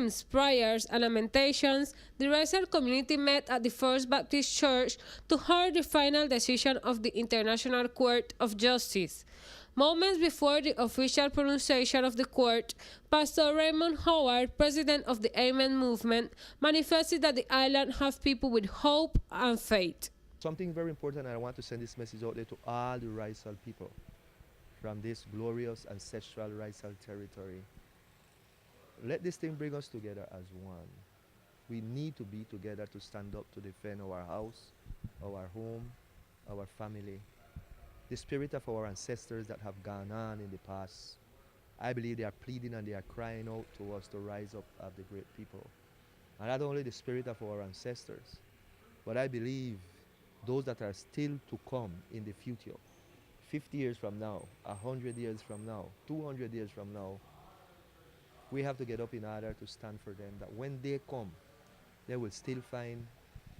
hymns, prayers, and lamentations, the Raizal community met at the First Baptist Church to hear the final decision of the International Court of Justice. Moments before the official pronunciation of the court, Pastor Raymond Howard, president of the Amen movement, manifested that the island have people with hope and faith. Something very important, and I want to send this message out there to all the Raizal people from this glorious ancestral Raizal territory. Let this thing bring us together as one. We need to be together to stand up to defend our house, our home, our family. The spirit of our ancestors that have gone on in the past, I believe they are pleading and they are crying out to us to rise up as the great people. And not only the spirit of our ancestors, but I believe those that are still to come in the future, 50 years from now, 100 years from now, 200 years from now, we have to get up in order to stand for them, that when they come, they will still find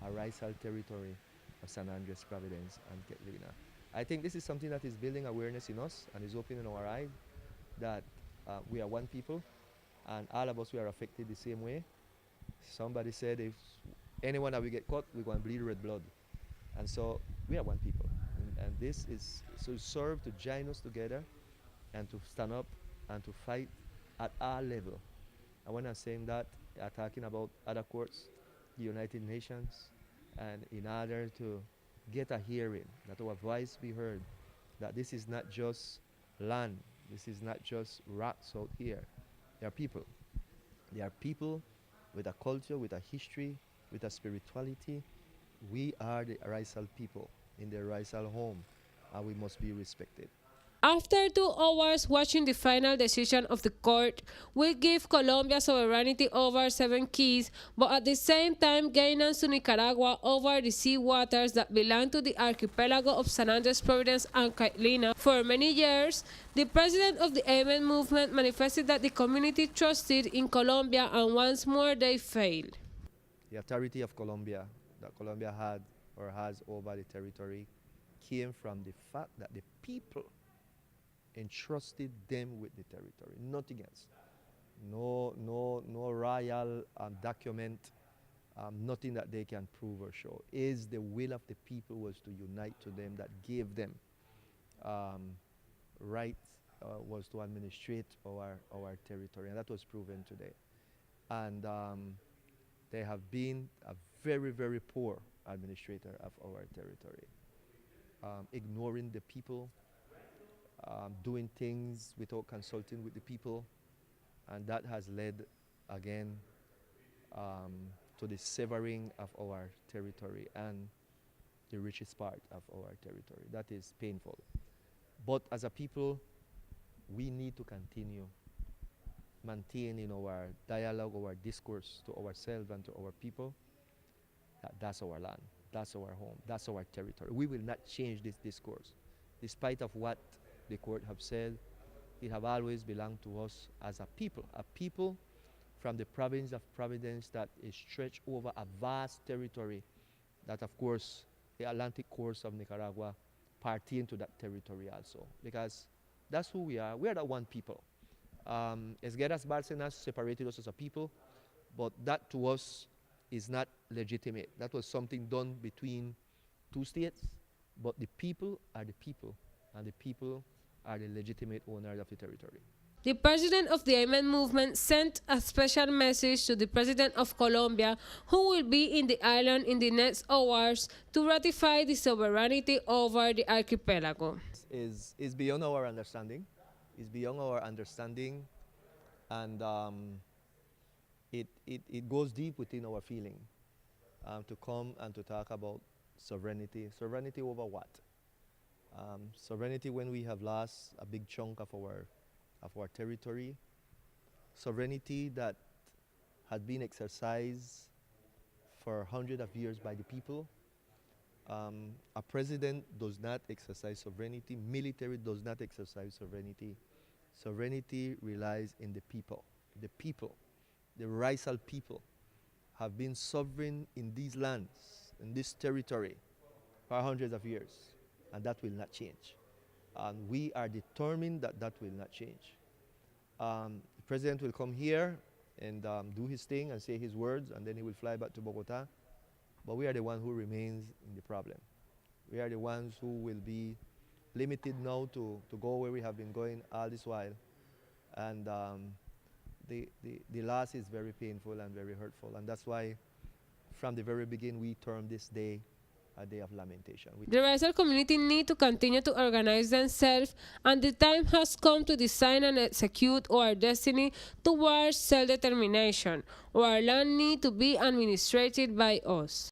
a Raizal territory of San Andres, Providence, and Catlina. I think this is something that is building awareness in us and is opening our eyes that we are one people and all of us, we are affected the same way. Somebody said if anyone that we get caught, we're going to bleed red blood. And so we are one people. And this is to serve to join us together and to stand up and to fight at our level. And when I'm saying that, I'm talking about other courts, the United Nations, and in order to get a hearing, that our voice be heard, that this is not just land, this is not just rocks out here. They are people. They are people with a culture, with a history, with a spirituality. We are the Raizal people in the Raizal home, and we must be respected. After 2 hours watching the final decision of the court, will give Colombia sovereignty over 7 keys, but at the same time guidance to Nicaragua over the sea waters that belong to the archipelago of San Andres, Providence, and Catlina. For many years, the president of the Amen movement manifested that the community trusted in Colombia, and once more they failed. The authority of Colombia, that Colombia had or has over the territory, came from the fact that the people entrusted them with the territory, nothing else. No royal document, nothing that they can prove or show. Is the will of the people was to unite to them that gave them right was to administrate our territory, and that was proven today. And they have been a very, very poor administrator of our territory, ignoring the people, doing things without consulting with the people, and that has led again to the severing of our territory and the richest part of our territory. That is painful. But as a people, we need to continue maintaining our dialogue, our discourse to ourselves and to our people. That's our land, that's our home, that's our territory. We will not change this discourse, despite of what the court have said. It have always belonged to us as a people from the province of Providence that is stretched over a vast territory that, of course, the Atlantic coast of Nicaragua pertain to that territory also, because that's who we are. We are the one people. Esguerras Bárcenas separated us as a people, but that to us is not legitimate. That was something done between 2 states, but the people are the people, and the people are the legitimate owners of the territory. The president of the Amen movement sent a special message to the president of Colombia, who will be in the island in the next hours, to ratify the sovereignty over the archipelago. Is beyond our understanding. It's beyond our understanding, and it goes deep within our feeling to come and to talk about sovereignty. Sovereignty over what? Sovereignty when we have lost a big chunk of our territory. Sovereignty that had been exercised for hundreds of years by the people. A president does not exercise sovereignty. Military does not exercise sovereignty. Sovereignty relies in the people. The people, the Raizal people, have been sovereign in these lands, in this territory, for hundreds of years, and that will not change. And we are determined that that will not change. The president will come here and do his thing and say his words, and then he will fly back to Bogota. But we are the one who remains in the problem. We are the ones who will be limited now to go where we have been going all this while. And the loss is very painful and very hurtful. And that's why from the very beginning we termed this day a day of lamentation. The racial community need to continue to organize themselves, and the time has come to design and execute our destiny towards self-determination. Our land need to be administered by us.